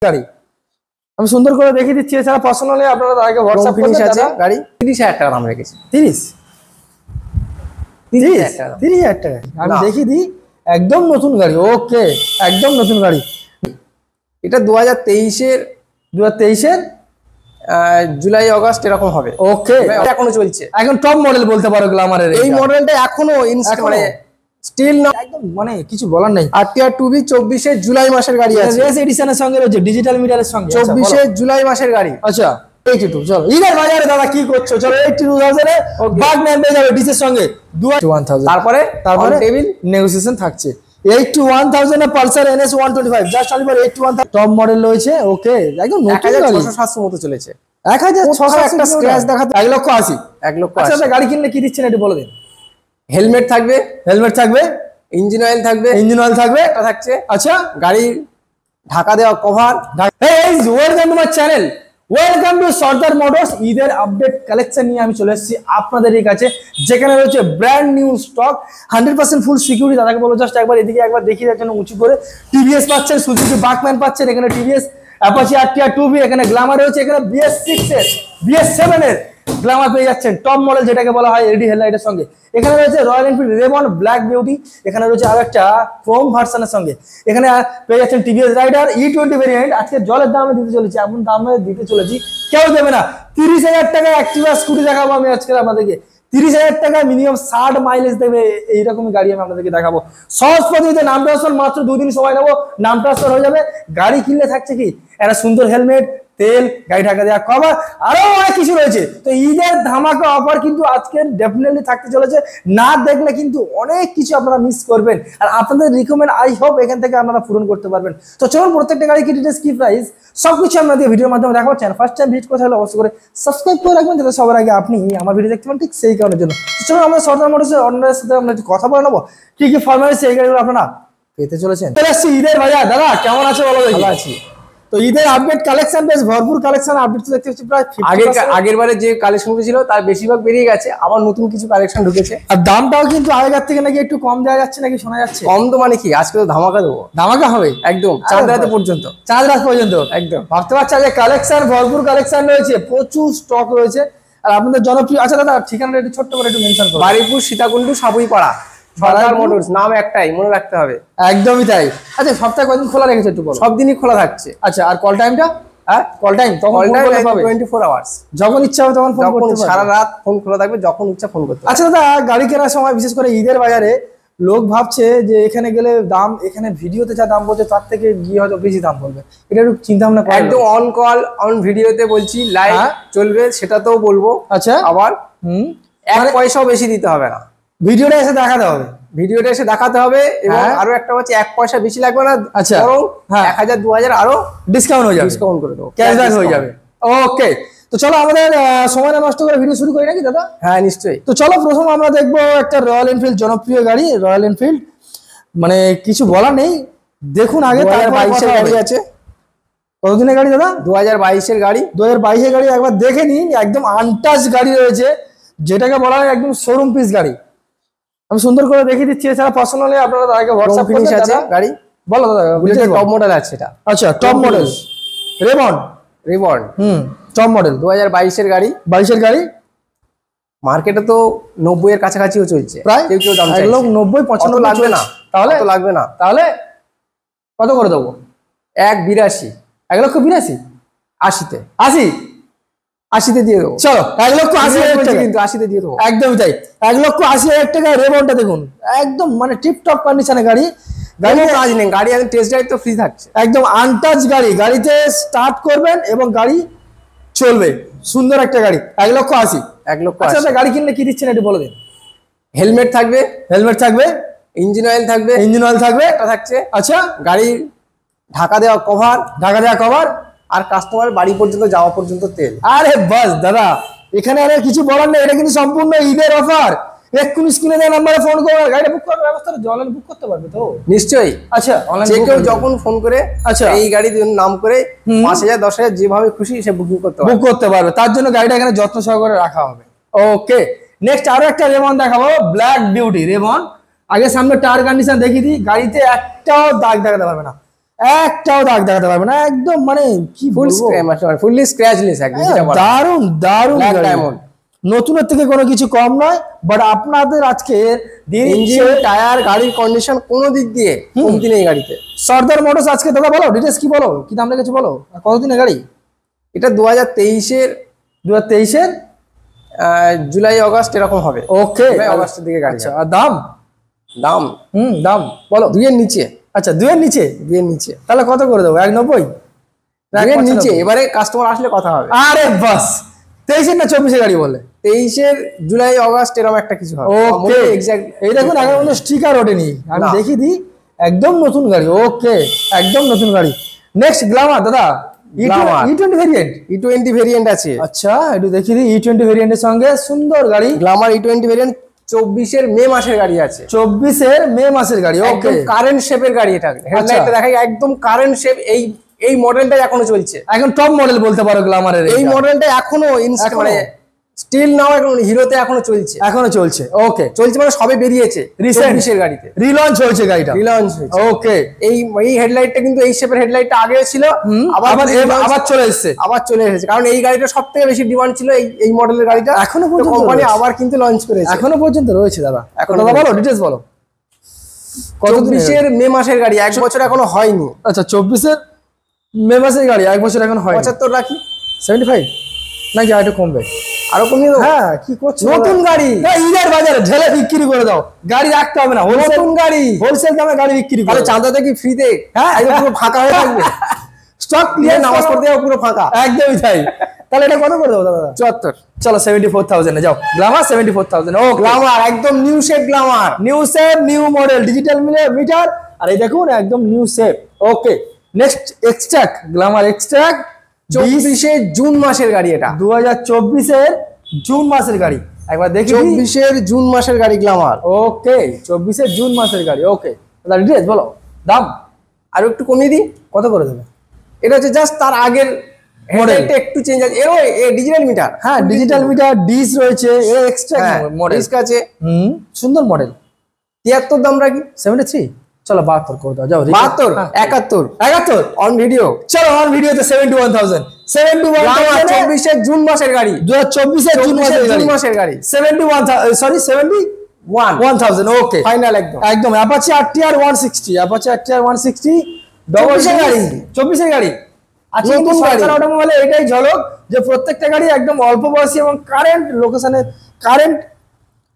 গাড়ি আমি সুন্দর করে দেখিয়ে দিচ্ছি। এছাড়া পার্সোনালি আপনারা তাকে হোয়াটসঅ্যাপ ফিনিশ আছে। গাড়ি 30,000 টাকা দাম রেখেছি। 30,000 টাকা আমি দেখিয়ে দিই। একদম নতুন গাড়ি। ওকে, একদম নতুন গাড়ি। এটা 2023 এর জুলাই আগস্ট এরকম হবে। ওকে, এখনো চলছে, এখন টপ মডেল বলতে পারো গ্ল্যামারের। এই মডেলটা এখনো মানে স্টিল না, একদম মানে কিছু বলার নেই। আরটিআর 2B 24 এর জুলাই মাসের গাড়ি আছে, রেস এডিশনের সঙ্গে রয়েছে, ডিজিটাল মিটারের সঙ্গে। 24 এর জুলাই মাসের গাড়ি। আচ্ছা 82, চলো ঈদের বাজারে দাদা কি করছো, চলো 82,000 এ বাগম্যান পেয়ে যাবে ডিসের সঙ্গে 21,000। তারপরে টেবিল নেগোসিয়েশন থাকছে। 81,000 এ Pulsar NS 125 just only for 81,000 top model রয়েছে। ওকে, একদম 1600-700 মতো চলেছে। 1600 একটা স্ক্র্যাচ দেখাতে 1,80,000। 1,80,000। আচ্ছা গাড়ি কিনলে কি দিচ্ছেন একটু বলে দিন। হেলমেট থাকবে, ইঞ্জিন অয়েল থাকবে, একটা থাকছে। আচ্ছা গাড়ি ঢাকা দেওয়া কভার। এই welcome to my channel, welcome to Sardar motors. ঈদের আপডেট কালেকশন নিয়ে আমি চলে এসেছি আপনাদের কাছে, যেখানে রয়েছে ব্র্যান্ড নিউ স্টক, 100% ফুল সিকিউরিটি। দাদাকে বলো জাস্ট একবার এদিকে একবার দেখিয়ে যাচ্ছেন উঁচু করে। টিভিএস পাচ্ছেন, সুজুকি বাকম্যান পাচ্ছেন, এখানে টিভিএস অ্যাপাচি আরটিআর 2B, এখানে গ্ল্যামার রয়েছে, এখানে BS6 এর BS7 এর গ্ল্যামার পেয়ে যাচ্ছেন টপ মডেল যেটাকে বলা হয় এলইডি হেডলাইটের সঙ্গে। এখানে রয়েছে রয়্যাল এনফিল্ড রেবন ব্ল্যাক বিউটি, এখানে রয়েছে আর একটা ক্রোম ভার্সনের সঙ্গে। এখানে পেয়ে যাচ্ছেন টিভিএস রাইডার E20 ভেরিয়েন্ট। আজকে জলের দামে দিতে চলেছি, এমন দামে দিতে চলেছি কেউ দেবে না। 30,000 টাকায় অ্যাক্টিভা স্কুটি দেখাবো আমি আজকে আপনাদেরকে। 30,000 টাকায় মিনিমাম 60 মাইলেজ দেবে এইরকমই গাড়ি আমি আপনাদেরকে দেখাবো। সহজ পদ্ধতিতে নাম ট্রান্সফার, মাত্র 2 দিন সময় নেবো, নাম ট্রান্সফার হয়ে যাবে। গাড়ি কিনলে থাকছে কি একটা সুন্দর হেলমেট, তেল, গাড়ি ঢাকা দেওয়া কভার, আরো অনেক কিছু রয়েছে। তো ঈদের ধামাকা অফার কিন্তু আজকে ডেফিনেটলি থাকতে চলেছে, না দেখলে কিন্তু অনেক কিছু আপনারা মিস করবেন। আর আপনাদের রিকমেন্ড আই হোপ এখান থেকে আপনারা পূরণ করতে পারবেন। তো চলুন প্রত্যেকটা গাড়ি কি ডিটেইলস, কি প্রাইস সবকিছু আপনাদের ভিডিওর মাধ্যমে দেখাবো। চ্যানেল ফার্স্ট টাইম ভিজিট করতে হলে অবশ্যই করে সাবস্ক্রাইব করে রাখবেন, যাতে সবার আগে আপনি আমার ভিডিও দেখতে পান, ঠিক সেই কারণের জন্য। চলুন আমরা সর্দার মোটরসের অনারের সাথে আমরা একটু কথা বলে নেবো, কি কি ফরম্যালিটি এই গাড়িগুলো আপনারা পেতে চলেছেন। ঈদের বাজার দাদা কেমন আছে বলো? ভালো আছি। তো ঈদের আপডেট কালেকশন বেশ ভরপুর কালেকশন আপডেট তো দেখতে পাচ্ছি। প্রায় আগের বারে যে কালেকশনগুলো ছিল তার বেশিরভাগ বেরিয়ে গেছে, আবার নতুন কিছু কালেকশন ঢুকেছে। আর দামটাও কিন্তু আগের থেকে নাকি একটু কম দেওয়া যাচ্ছে, নাকি শোনা যাচ্ছে। কম তো মানে কি, আজকে তো ধামাকা দেবো। ধামাকা হবে একদম, চাঁদ রাত পর্যন্ত একদম ভাবতে পারছি যে কালেকশন ভরপুর কালেকশন রয়েছে, প্রচুর স্টক রয়েছে। আর আপনাদের জনপ্রিয়, আচ্ছা দাদা ঠিকানাটা একটু ছোট্ট করে একটু মেনশন করুন। বারিপুর সীতাকুণ্ডু সাপুইপাড়া, সর্দার মোটরস নাম একটাই, মনে রাখতে হবে। একদমই তাই। আচ্ছা সপ্তাহে কয়দিন খোলা রেখেছে একটু বলো? সব দিনই খোলা থাকছে। আচ্ছা আর কল টাইমটা? কল টাইম তখন 24 আওয়ার্স, যখন ইচ্ছা হবে তখন ফোন করতে পারবে। সারা রাত ফোন খোলা থাকবে, যখন ইচ্ছা ফোন করতে। আচ্ছা দাদা গাড়ি কেনার সময় বিশেষ করে ঈদের বাজারে লোক ভাবছে যে এখানে গেলে দাম, এখানে ভিডিওতে যা দাম বলছে তার থেকে গিয়ে হয়তো বেশি দাম বলবে, এটা একটু চিন্তা ভাবনা করে। একদম অন কল অন ভিডিওতে বলছি, লাইভ চলবে সেটাতেও বলবো। আচ্ছা আবার এক পয়সাও বেশি দিতে হবে না, ভিডিওটা এসে দেখাতে হবে, ভিডিওটা এসে দেখাতে হবে। এবং আরো একটা হচ্ছে 1 পয়সা বেশি লাগবে না। আচ্ছা বরং 1000 2000 আরো ডিসকাউন্ট হয়ে যাবে, ডিসকাউন্ট করে দেবো, ক্যাশব্যাক হয়ে যাবে। ওকে তো চলো আমাদের সময় নষ্ট করে ভিডিও শুরু করি নাকি দাদা? হ্যাঁ নিশ্চয়ই। তো চলো প্রথম আমরা দেখবো একটা রয়্যাল এনফিল্ড, জনপ্রিয় গাড়ি রয়্যাল এনফিল্ড, মানে কিছু বলার নেই। দেখুন আগে 2022 এর গাড়ি আছে। কতদিনের গাড়ি দাদা? 2022 এর গাড়ি। 2022 এর গাড়ি একবার দেখে নিন, একদম আনটাচ গাড়ি রয়েছে, যেটাকে বলা হয় একদম শোরুম পিস গাড়ি। আমি সুন্দর করে দেখিয়ে দিচ্ছি। এছাড়া পার্সোনালি আপনারা তাকে হোয়াটসঅ্যাপ ফিনিশ আছে গাড়ি। বলো দাদা টপ মডেল আছে এটা। আচ্ছা টপ মডেল রেবন টপ মডেল 2022 এর গাড়ি। 22 এর গাড়ি মার্কেটে তো 90 এর কাছাকাছিও চলছে প্রায়। কেউ দাম চাইছে 90 95 লাগবে না, তাহলে তো লাগবে না, তাহলে কত করে দেবো? 1,82,000 1,82,000 80তে 80তে দিয়ে দেবো। চলো 1,80,000 টাকা, কিন্তু 80তে দিয়ে দেবো। একদমই তাই, 1,80,000 টাকা রেবনটা দেখুন, একদম মানে টিপটপ কন্ডিশনে গাড়ি। গাড়ি কাজ নেই, গাড়ি একদম টেস্ট ড্রাইভ তো ফ্রি থাকছে, একদম আনটাচ গাড়ি। গাড়িতে স্টার্ট করবেন এবং গাড়ি চলবে, সুন্দর একটা গাড়ি। 1,80,000 1,80,000। আচ্ছা গাড়ি কিনলে কি দিচ্ছেন একটু বলে দিন। হেলমেট থাকবে, ইঞ্জিন অয়েল থাকবে, একটা থাকছে। আচ্ছা গাড়ি ঢাকা দেওয়া কভার, আর কাস্টমার বাড়ি পর্যন্ত যাওয়া পর্যন্ত তেল। আরে বাস দাদা, এখানে আর কিছু বলার নেই, এটা কিন্তু সম্পূর্ণ ঈদের অফার। এক্ষুনি স্ক্রিনে দেওয়া নাম্বারে ফোন করে গাড়িটা বুক করার ব্যবস্থা অনলাইন বুক করতে পারবে তো? নিশ্চয়ই। আচ্ছা অনলাইন যে কেউ যখন ফোন করে আচ্ছা এই গাড়ির নাম করে 5,000 10,000 যেভাবে খুশি সে বুকিং করতে পারবে। তার জন্য গাড়িটা এখানে যত্ন সহকারে রাখা হবে। ওকে নেক্সট আরো একটা রেবন দেখাবো, ব্ল্যাক বিউটি রেবন। আগে সামনে টায়ার কন্ডিশন দেখিয়ে দিই, গাড়িতে একটাও দাগ দেখাতে পারবে না, একটাও দাগ দেখাতে পারবে না, একদম মানে কি ফুললি স্ক্র্যাচলেস একদম। দারুন দারুন ডায়মন্ড, নতুনের থেকে কোনো কিছু কম নয়। বাট আপনাদের আজকে ইঞ্জিন, টায়ার, গাড়ির কন্ডিশন কোনো দিক দিয়ে কমতি নেই গাড়িতে। সর্দার মোটরস আজকে দাদা বলো ডিটেলস কি বলো, কি দাম লেগেছে বলো, কতদিনের গাড়ি এটা? 2023-এর জুলাই অগাস্ট এরকম হবে। ওকে, অগাস্টের দিকে গাড়ি। আচ্ছা, আর দাম দাম দাম বলো। 2-এর নিচে। আচ্ছা, 2-এর নিচে, 2-এর নিচে। তাহলে কত করে দেবো? 190? 2-এর নিচে। এবারে কাস্টমার আসলে কথা হবে। আরে বাস, 23-এর না 24-এর গাড়ি বলে? 23-এর জুলাই অগাস্ট এরকম একটা কিছু হবে। ওকে, এক্স্যাক্ট। এই দেখুন এখন কোনো স্টিকার ওঠেনি, আমি দেখি দিই। একদম নতুন গাড়ি। ওকে, একদম নতুন গাড়ি। নেক্সট গ্ল্যামার দাদা, E20 ভেরিয়েন্ট। E20 ভেরিয়েন্ট আছে। আচ্ছা, একটু দেখি দিই। E20 ভেরিয়েন্টের সঙ্গে সুন্দর গাড়ি গ্ল্যামার E20 ভেরিয়েন্ট। 24-এর মে মাসের গাড়ি আছে। 24-এর মে মাসের গাড়ি। ওকে, কারেন্ট শেপের গাড়ি। এটা হেডলাইটটা দেখাই একদম কারেন্ট শেপ। এই মডেলটা এখনো চলছে, এখন টপ মডেল বলতে পারো গ্ল্যামারের। এই মডেলটা এখনো মানে স্টিল নাও, এখন হিরোতে এখনো চলছে, এখনো চলছে। ওকে, চলছে মানে সবে বেরিয়েছে রিসেন্টের গাড়িতে, রিলঞ্চ হয়েছে গাড়িটা, রিলঞ্চ হয়েছে। ওকে, এই হেডলাইটটা কিন্তু এই শেপের হেডলাইটটা আগে ছিল, আবার চলে এসেছে, কারণ এই গাড়িটা সবথেকে বেশি ডিমান্ড ছিল এই মডেলের গাড়িটা। এখনো পর্যন্ত কোম্পানি আবার কিন্তু লঞ্চ করেছে, এখনো পর্যন্ত রয়েছে দাদা। এখন দাদা বলো ডিটেইলস বলো। 24-এর মে মাসের গাড়ি, 1 বছর এখনো হয়নি। আচ্ছা, 24-এর মে মাসের গাড়ি, 1 বছর এখন হয়। 75 রাখি, 75 নাকি আরেকটু কমবে? আরো কমিয়ে দাও। হ্যাঁ, কি করছো? নতুন গাড়ি ঈদের বাজারে ঢেলে বিক্রি করে দাও, গাড়ি রাখতে হবে না। নতুন গাড়ি হোলসেল দামে গাড়ি বিক্রি করে। চাঁদাতে কি ফ্রিতে? হ্যাঁ, একদম পুরো ফাঁকা হয়ে থাকবে, স্টক ক্লিয়ার, নামাজ পড়তে যাও পুরো ফাঁকা, একদমই তাই। তাহলে এটা কত করে দেবো দাদা? 74। চলো 74,000 এ যাও। গ্ল্যামার 74,000। ও গ্ল্যামার একদম new shape, Glamour new shape, new model, digital meter. আর এই দেখুন একদম new shape. Okay, next Xtec, Glamour Xtec. 24-এর জুন মাসের গাড়ি এটা। 2024-এর জুন মাসের গাড়ি, একবার দেখি। 24-এর জুন মাসের গাড়ি গ্ল্যামার। ওকে, 24-এর জুন মাসের গাড়ি। ওকে, তাহলে ডিটেইলস বলো। দাম আরো একটু কমিয়ে দিই, কত করে দেবে? এটা হচ্ছে জাস্ট তার আগের মডেলটা একটু চেঞ্জ আছে। এর ডিজিটাল মিটার। হ্যাঁ, ডিজিটাল মিটার, ডিস রয়েছে, এর এক্সট্রা মডেল আছে। সুন্দর মডেল। 73 দাম রাখি, 73। চলো 72 করে দাও, যাও। 72, 71 অন ভিডিও। চলো অন ভিডিওতে 71,000। 24-এর জুন মাসের গাড়ি, 2024-এর জুন মাসের গাড়ি। 71,000। ওকে, ফাইনাল একদম। Apache RTR 160, Apache RTR 160 double গাড়ি, 24-এর গাড়ি। আচ্ছা, নতুন গাড়ি অটোমোবাইলে এটাই ঝলক যে প্রত্যেকটা গাড়ি একদম অল্প বয়সী এবং কারেন্ট লোকেশনে, কারেন্ট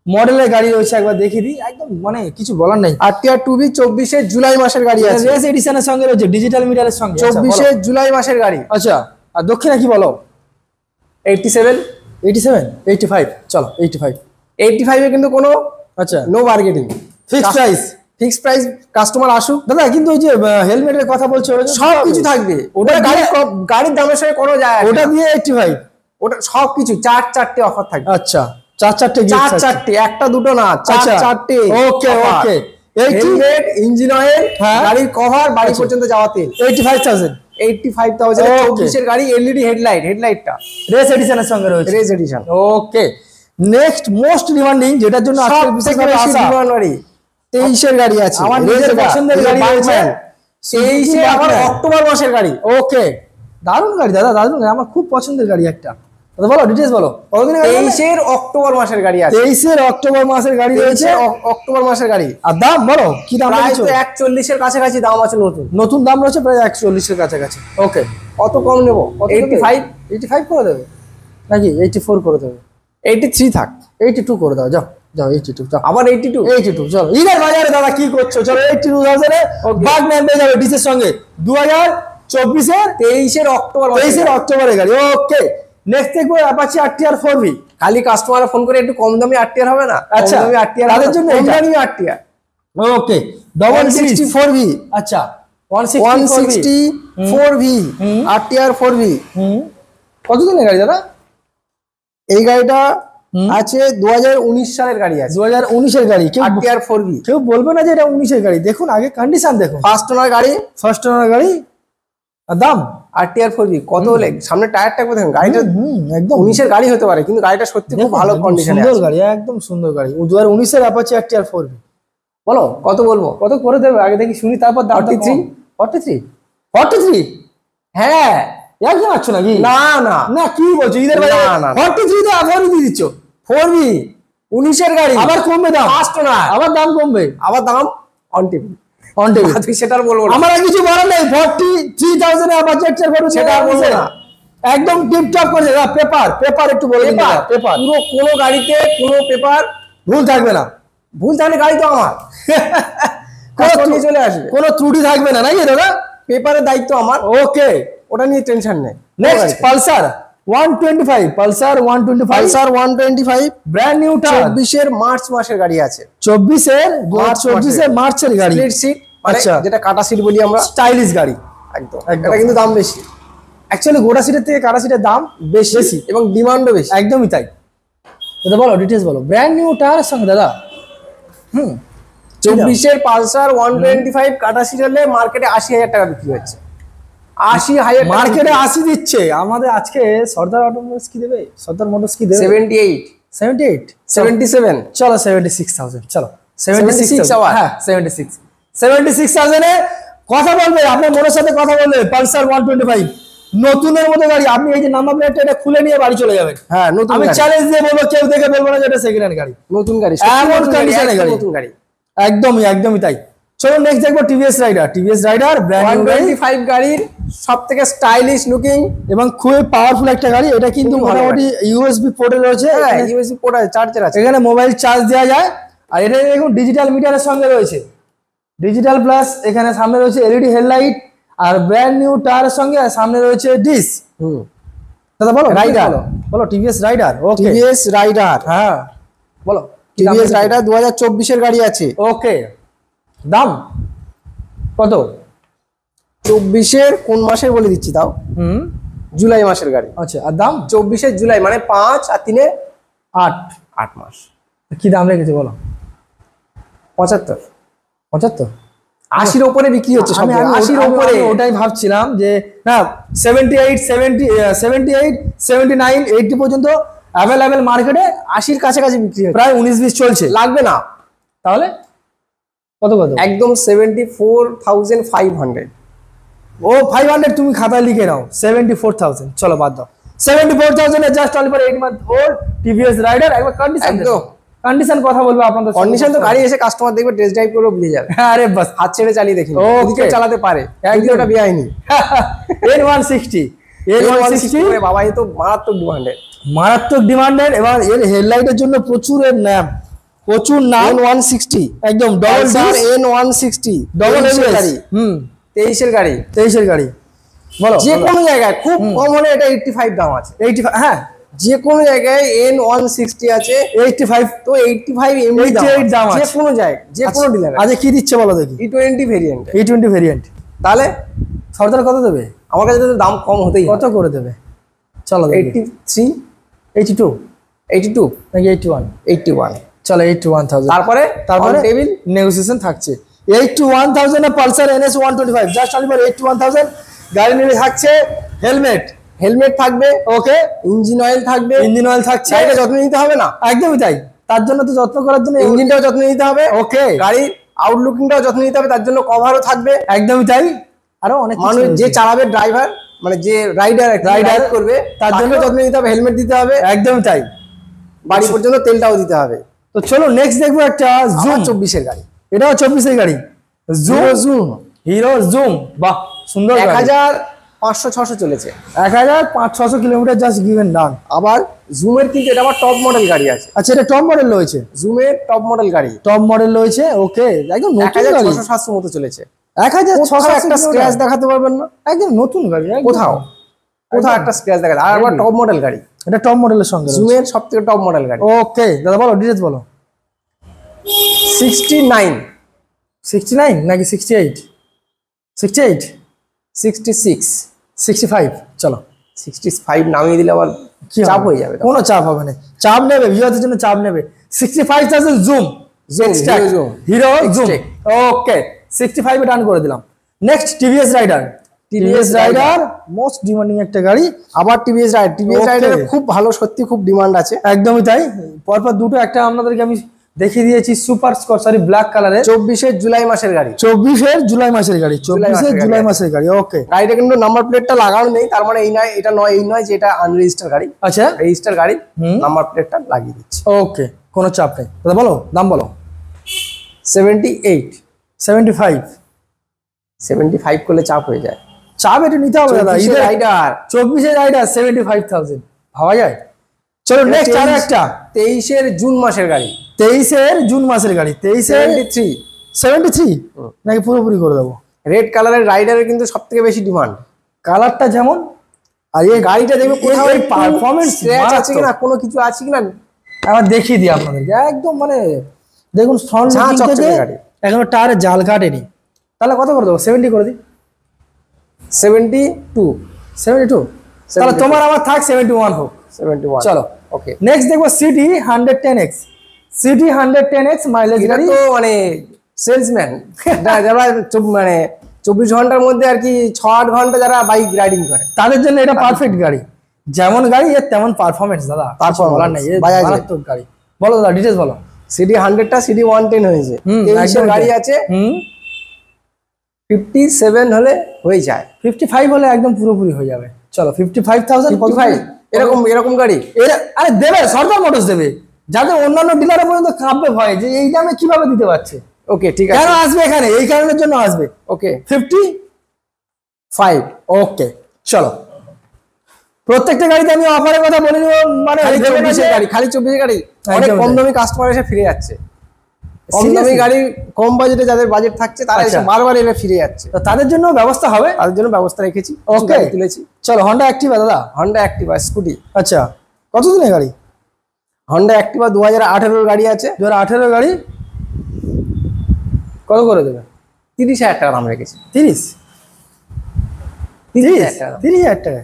মডেলের গাড়ি রয়েছে। একবার দেখিয়ে দিই, একদম মানে কিছু বলার নেই। RTR 2B 24-এর জুলাই মাসের গাড়ি আছে, রেস এডিশনের সঙ্গে রয়েছে, ডিজিটাল মিটারের সঙ্গে। 24-এর জুলাই মাসের গাড়ি। আচ্ছা, আর দক্ষিণা কি বলো? 87, 85। চলো 85 এ কিন্তু কোনো, আচ্ছা, no bargaining, fixed price. Customer আসুক দাদা, কিন্তু ওই যে হেলমেটের কথা বলছো, সব কিছু থাকবে। ওটা গাড়ির দামের সঙ্গে কোনো যায়, ওটা দিয়ে 85, ওটা সবকিছু 4-4টে অফার থাকবে। আচ্ছা, 4-4টে, একটা দুটো না, 4-4টে। ওকে ওকে, হেলমেট, ইঞ্জিন অয়েল, গাড়ির কভার, বাড়ি পর্যন্ত যাওয়া তেল। 85,000। 24-এর গাড়ি, এলইডি হেডলাইটটা রেস এডিশনের সঙ্গে রয়েছে, রেস এডিশন। ওকে, নেক্সট মোস্ট ডিমান্ডিং, যেটার জন্য আজকে বিশেষ ডিমান্ড গাড়ি, 23-এর গাড়ি আছে। আমার নিজের পছন্দের গাড়ি রয়েছে, 23-এ আমার অক্টোবর মাসের গাড়ি। ওকে, দারুণ গাড়ি দাদা, দারুণ। আমার খুব পছন্দের গাড়ি একটা। বলো ডিটেইলস বলো। 23-এর অক্টোবর মাসের গাড়ি আছে। 23-এর অক্টোবর মাসের গাড়ি রয়েছে, অক্টোবর মাসের গাড়ি। আর দাম বলো, কি দাম? প্রায় 140-এর কাছাকাছি দাম আছে। নতুন দাম রয়েছে প্রায় 140-এর কাছাকাছি। ওকে, কত কম নেবো? 85 করে দেবে নাকি 84 করে দেবে? 83 থাক, 82 করে দাও, যাও 82। যাও আবার 82। চলো ঈদের বাজারে দাদা কি করছো? চলো 82,000 এ বাগ ম্যান পেয়ে যাবে ডিসের সঙ্গে। 2024-এর 23-এর অক্টোবরের গাড়ি। ওকে, নেক্সট দেখবো অ্যাপাচি RTR 4V। খালি কাস্টমার ফোন করে একটু কম দামি RTR হবে না? আচ্ছা, তাদের জন্য কম দামি RTR। ওকে, 164V। আচ্ছা, 164V RTR 4V। কত দিনের গাড়ি দাদা? এই গাড়িটা আছে 2019 সালের গাড়ি আছে। 2019-এর গাড়ি, RTR 4V। কেউ বলবে না যে এটা 19-এর গাড়ি। দেখুন আগে কন্ডিশন দেখুন, ফার্স্ট ওনার গাড়ি। আর দাম RTR 4V কত হলে? সামনে টায়ারটা দেখুন, গাড়িটা একদম 19-এর গাড়ি হতে পারে, কিন্তু গাড়িটা সত্যি খুব ভালো কন্ডিশনে আছে। সুন্দর গাড়ি, একদম সুন্দর গাড়ি। 2019-এর অ্যাপাচি RTR 4V। বলো কত বলবো, কত করে দেবে আগে দেখি শুনি, তারপর দাম। 43। 43 হ্যাঁ একদম আছো নাকি? না না না, কি বলছো ঈদের বাজারে 43 তো আবার দিয়ে দিচ্ছ? 4B 19 এর গাড়ি আবার কমবে দাম? ফাস্ট না, আবার দাম কমবে, আবার দাম অন টেবিল তুই সেটা বলবো না, আমার কিছু বলার নেই। 43,000 এ বাজেট এর গরু সেটা বলবো না, একদম টিপটপ করে পেপার পেপার একটু বলে দিন। পেপার পুরো কোনো গাড়িতে কোনো পেপার ভুল থাকবে না, ভুল থাকলে গাড়ি তো আমার চলে আসবে, কোনো ত্রুটি থাকবে না নাকি দাদা? পেপারের দায়িত্ব আমার, ওকে ওটা নিয়ে টেনশন নেই। Next Pulsar 125, Pulsar 125 brand new tyre, 24 এর মার্চ মাসের গাড়ি আছে, 24 এর মার্চের গাড়ি, স্প্লিট সিট, আচ্ছা যেটা কাটা সিট বলি আমরা, স্টাইলিশ গাড়ি একদম। এটা কিন্তু দাম বেশি, অ্যাকচুয়ালি গোটা সিটের থেকে কাটা সিটের দাম বেশি এবং ডিমান্ডও বেশি, একদমই তাই। দাদা বলো ডিটেইলস বলো, ব্র্যান্ড নিউ টায়ারের সঙ্গে দাদা 24 এর পালসার 125 কাটা সিট হলে মার্কেটে 80,000 টাকা বিক্রি হচ্ছে, 80,000 মার্কেটে 80 দিচ্ছে। আমাদের আজকে সর্দার অটোমোবাইলস কি দেবে, সর্দার মোটরস কি দেবে? 77 চলো 76,000, চলো 76 আবার, হ্যাঁ 76,000 এ কথা বলবে, আপনার মনের সাথে কথা বলবে। পালসার 125 নতুনের মতো গাড়ি, আপনি এই যে নাম্বার প্লেটটা এটা খুলে নিয়ে বাড়ি চলে যাবেন। হ্যাঁ নতুন, আমি চ্যালেঞ্জ দিয়ে বলবো, কেউ দেখে বলবো না যে এটা সেকেন্ড হ্যান্ড গাড়ি, নতুন গাড়ি, এমন কন্ডিশনে গাড়ি, নতুন গাড়ি, একদমই তাই। চলো নেক্সট দেখবো টিভিএস রাইডার ব্র্যান্ড নিউ 125 গাড়ির সবথেকে স্টাইলিশ লুকিং এবং খুবই পাওয়ারফুল একটা গাড়ি। এটা কিন্তু মোটামুটি ইউএসবি পোর্টে রয়েছে, ইউএসবি পোর্ট আছে, চার্জার আছে, এখানে মোবাইল চার্জ দেওয়া যায়। আর এটা দেখুন ডিজিটাল মিটারের সঙ্গে রয়েছে, ডিজিটাল প্লাস, এখানে সামনে রয়েছে এলইডি হেডলাইট, আর ব্র্যান্ড নিউ টায়ারের সঙ্গে সামনে রয়েছে ডিস। দাদা বলো রাইডার, বলো TVS Raider. Okay TVS Raider, হ্যাঁ বলো টিভিএস রাইডার 2024 এর গাড়ি আছে। ওকে দাম কত? 24 এর কোন মাসের বলে দিচ্ছি তাও, জুলাই মাসের গাড়ি। আচ্ছা আর দাম? 24 এর জুলাই, মানে 5 আর 3 8 মাস। কি দাম রেখেছে বলো? 75 80 উপরে বিক্রি হচ্ছে, 80 উপরে। ওটাই ভাবছিলাম যে না 78 79 80 পর্যন্ত অ্যাভেলেবেল মার্কেটে, 80 কাছাকাছি বিক্রি হচ্ছে, প্রায় 19-20 চলছে। লাগবে না তাহলে কত একদম 74,500। ও 500 তুমি খাতায় লিখে নাও, 74,000 চলো বাদ দাও। 74,000 এ just only for 8 month old TVS Raider. একবার কন্ডিশন কথা বলবো আপনাদের, কন্ডিশন তো গাড়ি এসে কাস্টমার দেখবে, টেস্ট ড্রাইভ করে বুঝে যাবে। আরে বাস হাত ছেড়ে চালিয়ে দেখি, ওকে চালাতে পারে, একদম ওটা বেআইনি। N160 বাবা, এই তো মারাত্মক ডিমান্ডেড এবং এর হেডলাইটের জন্য প্রচুর নাম। N160 একদম ডবল N160 ডবল গাড়ি, 23 এর গাড়ি। বলো যে কোনো জায়গায় খুব কম হলে এটা 85 দাম আছে, 85, হ্যাঁ যে কোনো জায়গায় N160 আছে 85, তো 85 এমনি দাম আছে যে কোনো জায়গায়, যে কোনো ডিলার। আজ কি দিচ্ছে বলো দেখি? E20 variant. তাহলে সর্দার কত দেবে? আমার কাছে তো দাম কম হতেই, কত করে দেবে? চলো 83 82 নাকি 81 চলো 81,000। তারপরে টেবিল নেগোসিয়েশন থাকছে। 81,000 এ Pulsar NS 125 just only for 81,000। গাড়ি নিয়ে থাকছে হেলমেট থাকবে, ওকে ইঞ্জিন অয়েল থাকবে, গাড়িটা যত্ন নিতে হবে না? একদমই তাই, তার জন্য তো যত্ন করার জন্য ইঞ্জিনটাও যত্ন নিতে হবে, ওকে গাড়ির আউটলুকিংটাও যত্ন নিতে হবে, তার জন্য কভারও থাকবে। একদমই তাই, আরো অনেক মানুষ যে চালাবে, ড্রাইভার মানে যে রাইডার করবে, তার জন্য যত্ন নিতে হবে, হেলমেট দিতে হবে। একদমই তাই, বাড়ি পর্যন্ত তেলটাও দিতে হবে। তো চলো নেক্সট দেখবো একটা জুম 24 এর গাড়ি, এটাও 24 এর গাড়ি, হিরো জুম। বাহ সুন্দর, 1500-600 চলেছে, 1500-600 কিলোমিটার জাস্ট গিভেন ডান। আবার জুমের কিন্তু এটা আবার টপ মডেল গাড়ি আছে। আচ্ছা এটা টপ মডেল রয়েছে, জুমের টপ মডেল গাড়ি, রয়েছে। ওকে একদম নতুন গাড়ি, 1600-700 মতো চলেছে। 1600 একটা স্ক্র্যাচ দেখাতে পারবেন না, একদম নতুন গাড়ি, কোথাও একটা স্ক্র্যাচ দেখা যায়। আর আবার টপ মডেল গাড়ি, এটা টপ মডেলের সঙ্গে জুমের সবথেকে টপ মডেল গাড়ি। ওকে দাদা বলো ডিটেইলস বলো। 69 নাকি 68 65 চলো 65 নামিয়ে দিলে আবার চাপ হয়ে যাবে। কোনো চাপ হবে না, চাপ নেবে ভিউয়ারদের জন্য, চাপ নেবে। 65,000 জুম হিরো জুম। ওকে 65 এ ডান করে দিলাম। Next TVS Raider most demanding একটা গাড়ি। আবার টিভিএস রাইডার খুব ভালো, সত্যি খুব ডিমান্ড আছে। একদমই তাই, পরপর দুটো একটা আপনাদেরকে আমি দেখিয়ে দিয়েছি সুপার স্কট, সরি ব্ল্যাক কালারের, 24 জুলাই মাসের গাড়ি, 24 জুলাই মাসের গাড়ি, 24 জুলাই মাসের গাড়ি। ওকে, গাড়িটা কিন্তু নাম্বার প্লেটটা লাগানো নেই, তার মানে এই নয় এটা নয়, এই নয় যে এটা আনরেজিস্টার্ড গাড়ি। আচ্ছা, রেজিস্টার গাড়ি, নাম্বার প্লেটটা লাগিয়ে দিচ্ছি। ওকে, কোনো চাপ নেই দাদা। বলো দাম বলো। 78, 75, 75 করলে চাপ হয়ে যায়। চাপ এটা নিতে হবে দাদা। ঈদের রাইডার, 24 রাইডার 75,000 ভাবা যায়? চলো নেক্সট আরো একটা 23 জুন মাসের গাড়ি, 23 জুন মাসের গাড়ি, 73 নাকি পুরোপুরি করে দেবো? রেড কালারের রাইডারের কিন্তু সব থেকে বেশি ডিমান্ড। কালারটা যেমন, আর এই গাড়িটা দেখবে কোথাও পারফরমেন্স স্ক্র্যাচ আছে কিনা, কোনো কিছু আছে কিনা আবার দেখিয়ে দিই আপনাদেরকে। একদম মানে দেখুন ফ্রন্ট থেকে এখনো টায়ারে জাল কাটেনি। তাহলে কত করে দেবো? 70 করে দিই। 72, তাহলে তোমার আমার থাক 71 হোক। 71, চলো ওকে। নেক্সট দেখবো city 110X, city 110X mileage গাড়ি। তো মানে সেলসম্যান যারা মানে 24 ঘন্টার মধ্যে আর কি 6-8 ঘন্টা যারা বাইক রাইডিং করে, তাদের জন্য এটা পারফেক্ট গাড়ি। যেমন গাড়ি এর তেমন পারফরমেন্স দাদা, বলার নেই, মারাত্মক গাড়ি। বলো দাদা ডিটেইলস বলো। সিটি 100টা সিটি 110 হয়েছে, এই গাড়ি আছে। 57 হলে হয়ে যায়, 55 হলে একদম পুরোপুরি হয়ে যাবে। চলো 55,000, 55 এরকম গাড়ি আরে দেবে, সরকার মোটরস দেবে, যাদের অন্যান্য ডিলারে পর্যন্ত কাঁপবে ভয় যে এই দামে কিভাবে দিতে পারছে। ওকে ঠিক আছে, কেন আসবে এখানে, এই কারণের জন্য আসবে। ওকে 55, ওকে। চলো প্রত্যেকটা গাড়িতে আমি অফারের কথা বলে দেবো, মানে খালি 24 গাড়ি অনেক কম দামি কাস্টমার এসে ফিরে যাচ্ছে। কম দামি গাড়ি, কম বাজেটে যাদের বাজেট থাকছে তারা এসে বারবার এলে ফিরে যাচ্ছে, তো তাদের জন্য ব্যবস্থা হবে, তাদের জন্য ব্যবস্থা রেখেছি। ওকে তুলেছি। চলো হন্ডা অ্যাক্টিভা দাদা, হন্ডা অ্যাক্টিভা স্কুটি। আচ্ছা কত দিনের গাড়ি? হন্ডা অ্যাক্টিভা 2018 গাড়ি আছে। 2018 গাড়ি, কত করে দেবে? 30,000 টাকা দাম রেখেছি। 30,000 টাকা?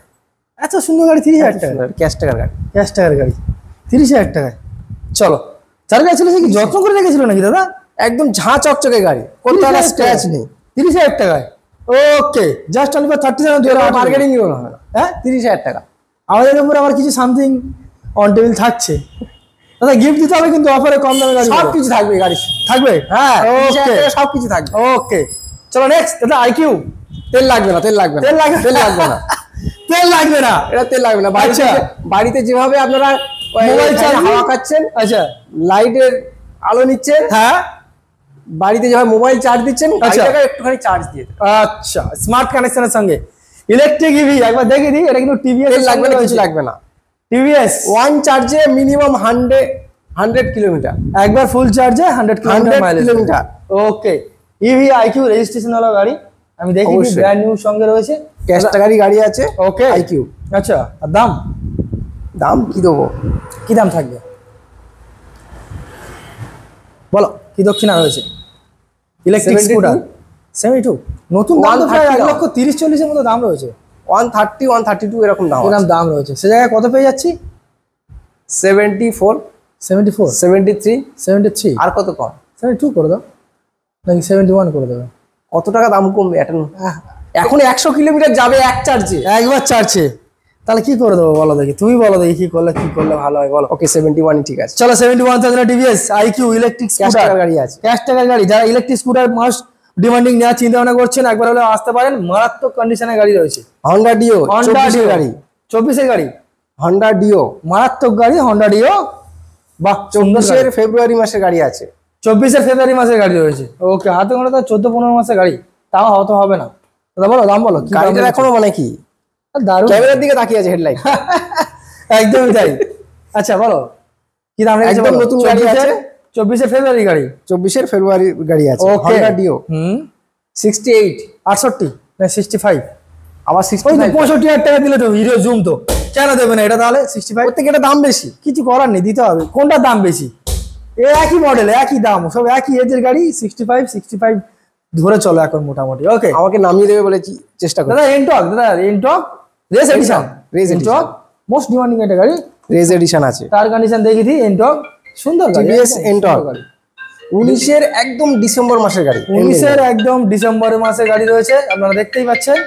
এত সুন্দর গাড়ি 30,000 টাকা? ক্যাশ টাকার গাড়ি, ক্যাশ টাকার গাড়ি 30,000 টাকায়। চলো চার গাড়ি ছিল কি যত্ন করে রেখেছিল নাকি দাদা? একদম ঝাঁ চকচকে গাড়ি, কোথাও স্ক্র্যাচ নেই। 30,000 টাকায়, ওকে। জাস্ট অনলি ফর 30,000 মার্কেটিং নিও না, হ্যাঁ 30,000 টাকা। আমাদের উপর আবার কিছু সামথিং অন টেবিল থাকছে দাদা, গিফট দিতে হবে কিন্তু অফারে কম দামে গাড়ি সব কিছু থাকবে, গাড়ি থাকবে, হ্যাঁ ওকে সব কিছু থাকবে। ওকে চলো নেক্সট দাদা আইকিউ। তেল লাগবে না, তেল লাগবে না, তেল লাগবে না, তেল লাগবে না, এটা তেল লাগবে না। বাড়িতে যেভাবে আপনারা মোবাইল চার্জ হাওয়া খাচ্ছেন, আচ্ছা লাইটের আলো নিচ্ছেন, হ্যাঁ বাড়িতে যেভাবে মোবাইল চার্জ দিচ্ছেন, একটুখানি চার্জ দিয়ে। আচ্ছা স্মার্ট কানেকশনের সঙ্গে ইলেকট্রিক ইভি একবার দেখে দিই। এটা কিন্তু টিভিএস লাগবে না, কিছু লাগবে না। টিভিএস ওয়ান চার্জে মিনিমাম 100 কিলোমিটার, একবার ফুল চার্জে 100 কিলোমিটার। ওকে ইভি আইকিউ রেজিস্ট্রেশন হলো গাড়ি, আমি দেখি ব্র্যান্ড নিউ সঙ্গে রয়েছে, ক্যাশ টাকারই গাড়ি আছে। ওকে আইকিউ। আচ্ছা আর দাম কি দেবো, কি দাম থাকবে বলো? কি দক্ষিণা রয়েছে? ইলেকট্রিক স্কুটার 72, নতুন দাম তো প্রায় 1,30,40,000 মতো দাম রয়েছে। 130, 132 এরকম দাম রয়েছে। সে জায়গায় কত পেয়ে যাচ্ছি? 74, 73। আর কত কম? 72 করে দাও নাকি 71 করে দেবে? কত টাকা দাম কমবে? এখন 100 কিলোমিটার যাবে এক চার্জে, একবার চার্জে। তাহলে কি করে দেবো বলো দেখি, তুমি বলো দেখি কি করলে ভালো হয় বলো। ওকে 71 ঠিক আছে। চলো 71,000 টিভিএস আইকিউ ইলেকট্রিক স্কুটার গাড়ি আছে, ক্যাশ টাকার গাড়ি। যারা ইলেকট্রিক স্কুটার মাস্ট ডিমান্ডিং নেওয়ার চিন্তা ভাবনা করছেন একবার হলে আসতে পারেন, মারাত্মক কন্ডিশনের গাড়ি রয়েছে। হন্ডা ডিও, 24 গাড়ি, 24 গাড়ি, হন্ডা ডিও মারাত্মক গাড়ি, হন্ডা ডিও। বাহ, 24 ফেব্রুয়ারি মাসের গাড়ি আছে, 24 ফেব্রুয়ারি মাসের গাড়ি রয়েছে। ওকে হাতে গোনা তো 14-15 মাসের গাড়ি, তাও হয়তো হবে না দাদা। বলো দাম বলো। গাড়িটা এখনো মানে কি দারুণ, ক্যামেরার দিকে তাকিয়ে আছে, হেডলাইট একদমই তাই। আচ্ছা বলো কি দাম রেখেছে? একদম নতুন গাড়ি আছে, 24 ফেব্রুয়ারি গাড়ি, 24 ফেব্রুয়ারি গাড়ি আছে। হন্ডা ডিও 68, 68 না 65, আবার 65,000 টাকা দিলে তো হিরো জুম তো কেন দেবে না এটা? তাহলে 65 থেকে এটা দাম বেশি, কিছু করার নেই, দিতে হবে। কোনটা দাম বেশি? একই মডেল একই দাম, সব একই এজের গাড়ি। 65 ধরে চলো এখন মোটামুটি। ওকে আমাকে নামিয়ে দেবে বলেছি, চেষ্টা করো। দাদা Ntorq race edition, Ntorq most demanding একটা গাড়ি, রেস এডিশন আছে। তার কন্ডিশন দেখি দি। এনটক সুন্দর গাড়ি, টিভিএস এনটক 19 একদম ডিসেম্বর মাসের গাড়ি, 19 একদম ডিসেম্বর মাসের গাড়ি রয়েছে, আপনারা দেখতেই পাচ্ছেন।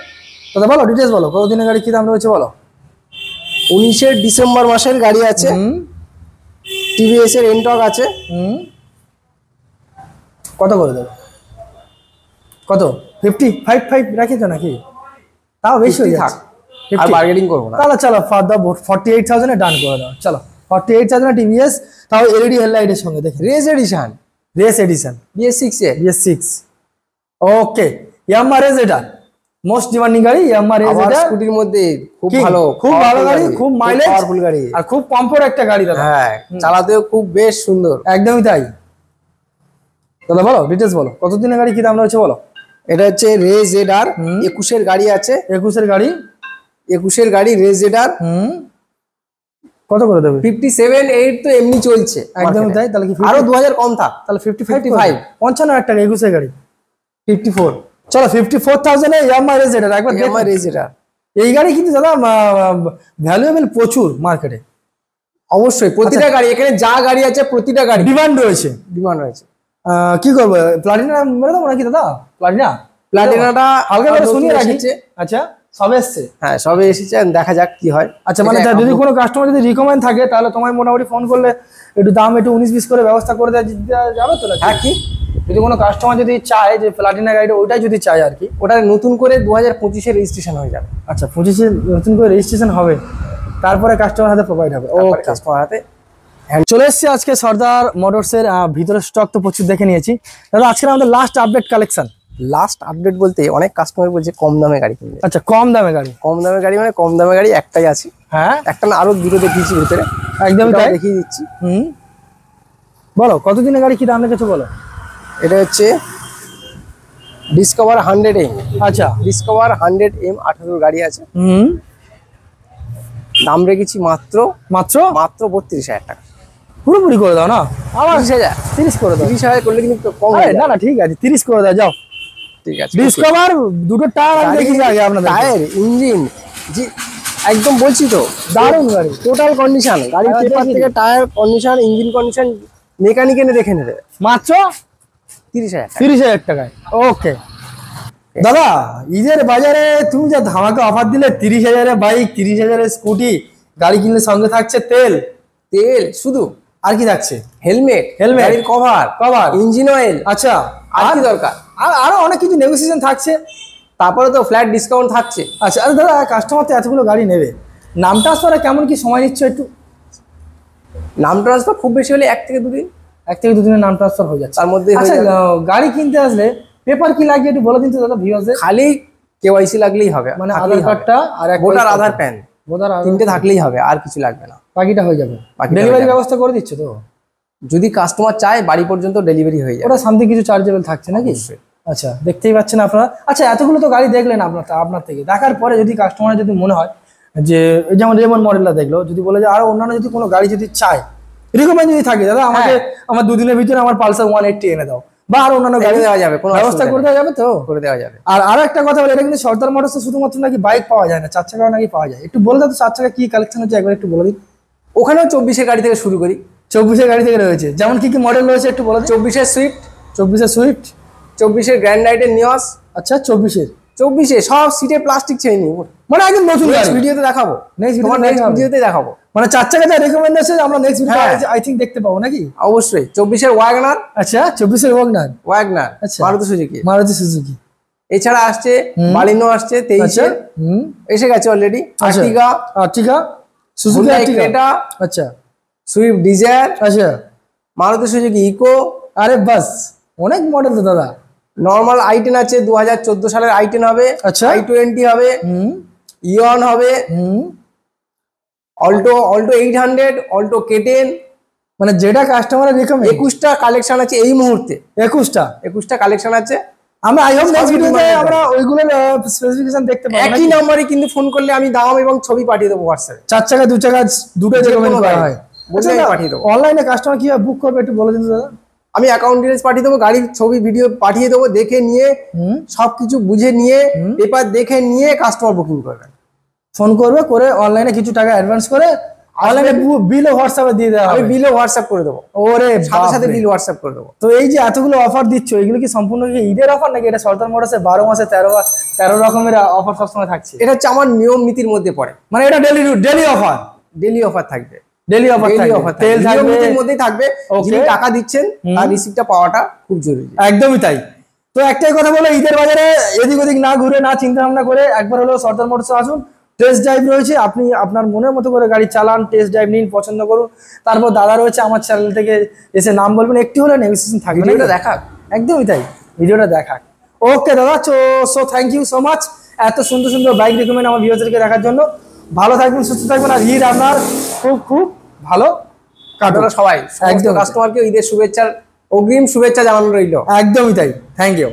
দাদা বলো ডিটেইলস বলো, কতদিনের গাড়ি কি দাম রয়েছে বলো। 19 ডিসেম্বর মাসের গাড়ি আছে, টিভিএস এর এনটক আছে, কত করে দেবো? কত 55 রাখিস নাকি? তাও বেশি হয়ে যাচ্ছে। আর বার্গেনিং করবো না। তাহলে চলো 48,000 এ ডান করে দাও। চলো 48,000 টিভিএস, তাও এলইডি হেডলাইটের সঙ্গে দেখে রেস এডিশন BS6 এ BS6। ওকে, ইয়ামাহা রেজ এটা মোস্ট ডিমান্ডিং গাড়ি। ইয়ামাহা রেজ এটা স্কুটির মধ্যে খুব খুব ভালো গাড়ি, খুব মাইলেজ, পাওয়ারফুল গাড়ি, আর খুব কমফোর্ট একটা গাড়ি দাদা। হ্যাঁ, চালাতেও খুব বেশ সুন্দর। একদমই তাই দাদা। বলো ডিটেলস বলো, কত দিনের গাড়ি, কি দাম রয়েছে বলো। এটা হচ্ছে রেজ এডার 21 এর গাড়ি আছে। 21 এর গাড়ি রেজ এডার। কত করে দেবে? 57.8 তো এমনি চলছে। একদমই তাই। তাহলে কি আরো 2000 কম থাক, তাহলে 55 55 টাকা 21 এর গাড়ি 54। চলো 54,000 এ ইয়ামাহা রেজ এডার একবার দেখো। রেজ এডার এই গাড়ি কিন্তু দাদা ভ্যালুয়েবল প্রচুর মার্কেটে। অবশ্যই প্রতিটা গাড়ি, এখানে যা গাড়ি আছে প্রতিটা গাড়ি ডিমান্ড রয়েছে। কি করবো, প্লাটিনা মেরে দেবো নাকি দাদা? প্লাটিনাটা হালকা করে শুনিয়ে রাখি। আচ্ছা, সবে এসছে? হ্যাঁ, সবে এসেছে, দেখা যাক কি হয়। আচ্ছা, মানে যদি কোনো কাস্টমার যদি রিকমেন্ড থাকে তাহলে তোমায় মোটামুটি ফোন করলে একটু দাম একটু 19-20 করে ব্যবস্থা করে দেওয়া যাবে তো? হ্যাঁ, কি যদি কোনো কাস্টমার যদি চায় যে প্লাটিনা গাড়িটা ওইটাই যদি চায় আর কি, ওটা নতুন করে 2025 এর রেজিস্ট্রেশন হয়ে যাবে। আচ্ছা, 25 এর নতুন করে রেজিস্ট্রেশন হবে, তারপরে কাস্টমার হাতে প্রোভাইড হবে। ওকে, কাস্টমার হাতে চলে এসেছি আজকে সর্দার মোটরসের ভিতরে স্টক তো প্রচুর দেখে নিয়েছি দাদা। আজকে আমাদের last update collection. Last update বলতে অনেক কাস্টমার বলছে কম দামে গাড়ি কিনবে। আচ্ছা, কম দামে গাড়ি মানে কম দামে গাড়ি একটাই আছে। হ্যাঁ, একটা না, আরো দুটো দেখিয়েছি ভিতরে। একদমই তাই, দেখিয়ে দিচ্ছি। বলো কত দিনের গাড়ি, কি দাম রেখেছো বলো। এটা হচ্ছে ডিসকভার 100M। আচ্ছা, ডিসকভার 100M 18 গাড়ি আছে। দাম রেখেছি মাত্র 32,000 টাকা। পুরোপুরি করে দাও না, আমার 30 করে দাও। 30,000 করলে কিন্তু কম। না ঠিক আছে, 30 করে দাও, যাও। ঠিক আছে, ডিসকভার দুটো টায়ার দেখি আগে আপনাদের। টায়ার, ইঞ্জিন, জি একদম বলছি তো, দারুণ গাড়ি, টোটাল কন্ডিশন, গাড়ির পেপার থেকে tyre condition, engine condition mechanic এনে দেখে নেবে। মাত্র 30,000 টাকায়। ওকে দাদা, ঈদের বাজারে তুমি যা ধামাকা অফার দিলে, 30,000 বাইক, 30,000 স্কুটি গাড়ি কিনলে সঙ্গে থাকছে তেল শুধু, আর কি থাকছে? হেলমেট, গাড়ির কভার, ইঞ্জিন অয়েল। আচ্ছা, আর কি দরকার? আরো অনেক কিছু নেগোসিয়েশন থাকছে, তারপরে তো ফ্ল্যাট ডিসকাউন্ট থাকছে। আচ্ছা, আর দাদা কাস্টমার তো এতগুলো গাড়ি নেবে, নাম ট্রান্সফারে কেমন কি সময় নিচ্ছ একটু? নাম ট্রান্সফার খুব বেশি হলে 1 থেকে 2 দিন। 1 থেকে 2 দিনের নাম ট্রান্সফার হয়ে যাচ্ছে, তার মধ্যে। আচ্ছা, গাড়ি কিনতে আসলে পেপার কি লাগবে একটু বলে দিন তো দাদা ভিউয়ারদের। খালি কেওয়াইসি লাগলেই হবে, মানে আধার কার্ডটা আর এক ভোটার আধার প্যান, তিনটে থাকলেই হবে, আর কিছু লাগবে না, বাকিটা হয়ে যাবে। ডেলিভারি ব্যবস্থা করে দিচ্ছে তো? যদি কাস্টমার চায় বাড়ি পর্যন্ত ডেলিভারি হয়ে যাবে। ওটা সামথিং কিছু চার্জেবল থাকছে নাকি? আচ্ছা, দেখতেই পাচ্ছেন আপনারা। আচ্ছা, এতগুলো তো গাড়ি দেখলেন আপনার থেকে, দেখার পরে যদি কাস্টমার যদি মনে হয় যে যেমন রেমন মডেলটা দেখলো, যদি বলে যে আরো অন্যান্য যদি কোনো গাড়ি যদি চায়, রিকমেন্ড যদি থাকে, দাদা আমাকে আমার 2 দিনের ভিতরে আমার পালসার 180 এনে দাও, বা আর অন্যান্য গাড়ি দেওয়া যাবে, কোনো ব্যবস্থা করে দেওয়া যাবে তো? করে দেওয়া যাবে। আর আরো একটা কথা বলে, এটা কিন্তু সর্দার মোটরসে শুধুমাত্র নাকি বাইক পাওয়া যায় না, 4 চাকাও নাকি পাওয়া যায়। একটু বলে দাও তো 4 চাকা কি কালেকশন হচ্ছে, একবার একটু বলে দিন। ওখানেও 24 এর গাড়ি থেকে শুরু করি। 24 এর গাড়ি থেকে রয়েছে, যেমন কি কি মডেল রয়েছে একটু বলে দিন। 24 এর সুইফট, 24 এর গ্র্যান্ড রাইডের নিওস। আচ্ছা, 24 এ সব সিটে প্লাস্টিক চেঞ্জ, মানে একদম নতুন গাড়ি। ভিডিওতে দেখাবো, নেক্সট ভিডিওতে দেখাবো। মানে 4 চাকা যা রেকমেন্ডেশন আমরা নেক্সট ভিডিও আই থিংক দেখতে পাবো নাকি? অবশ্যই। 24 এর ওয়াগনার। আচ্ছা, 24 এর ওয়াগনার। আচ্ছা, মারুতি সুজুকি। এছাড়া আসছে বালিনো, আসছে 23 এর, এসে গেছে অলরেডি। আর্টিকা, সুজুকি আর্টিকা। আচ্ছা, সুইফট ডিজায়ার। আচ্ছা, মারুতি সুজুকি ইকো। আরে বাস, অনেক মডেল তো দাদা। নরমাল i10 আছে, 2014 সালের i10 হবে। আচ্ছা, i20 হবে, ইয়ন হবে, অল্টো 800, অল্টো K10। মানে যেটা কাস্টমারের রিকমেন্ড। 21টা কালেকশন আছে এই মুহূর্তে। 21টা কালেকশন আছে। আমরা আই হোপ নেক্সট ভিডিওতে আমরা ওইগুলোর স্পেসিফিকেশন দেখতে পাবো। একই নম্বরে কিন্তু ফোন করলে আমি দাম এবং ছবি পাঠিয়ে দেবো হোয়াটসঅ্যাপে। 4 চাকা 2 চাকা দুটোই রেকমেন্ড করা হয়, বললে আমি পাঠিয়ে দেবো। অনলাইনে কাস্টমার কিভাবে বুক করবে একটু বলে দিন দাদা। আমি অ্যাকাউন্ট ডিটেইলস পাঠিয়ে দেবো, গাড়ির ছবি ভিডিও পাঠিয়ে দেবো, দেখে নিয়ে সবকিছু বুঝে নিয়ে পেপার দেখে নিয়ে কাস্টমার বুকিং করবেন। ফোন করবে, করে অনলাইনে কিছু টাকা অ্যাডভান্স করে অনলাইনে বিলও হোয়াটসঅ্যাপে দিয়ে দেওয়া হবে। আমি বিলও হোয়াটসঅ্যাপ করে দেবো। ওরে সাথে সাথে বিল হোয়াটসঅ্যাপ করে দেবো। তো এই যে এতগুলো অফার দিচ্ছ, এগুলো কি সম্পূর্ণ কি ঈদের অফার নাকি এটা সর্দার মোটরসে 12 মাসে 13 রকমের অফার সবসময় থাকছে? এটা হচ্ছে আমার নিয়ম নীতির মধ্যে পড়ে, মানে এটা ডেলি অফার, ডেলি অফার থাকবে। ডেইলি অফার থাকবে, তেল থাকবে, এর মধ্যেই থাকবে। যিনি টাকা দিচ্ছেন তার রিসিপ্টটা পাওয়াটা খুব জরুরি। একদমই তাই। তো একটাই কথা বলে, ঈদের বাজারে এদিক ওদিক না ঘুরে, না চিন্তা ভাবনা করে একবার হলো সর্দার মোটরসে আসুন। টেস্ট ড্রাইভ রয়েছে, আপনি আপনার মনের মতো করে গাড়ি চালান, টেস্ট ড্রাইভ নিন, পছন্দ করুন। তারপর দাদা রয়েছে আমার চ্যানেল থেকে এসে নাম বলবেন, একটু হলে নেগোসিয়েশন থাকবে। ভিডিওটা দেখাক, একদমই তাই, ভিডিওটা দেখাক। ওকে দাদা, so thank you so much এত সুন্দর সুন্দর বাইক রিকমেন্ড আমার ভিউয়ারদেরকে দেখার জন্য। ভালো থাকবেন, সুস্থ থাকবেন, আর ঈদ আপনার খুব খুব ভালো কাটুক। সবাই একদম কাস্টমারকে ঈদের শুভেচ্ছার অগ্রিম শুভেচ্ছা জানানো রইল। একদমই তাই, থ্যাংক ইউ।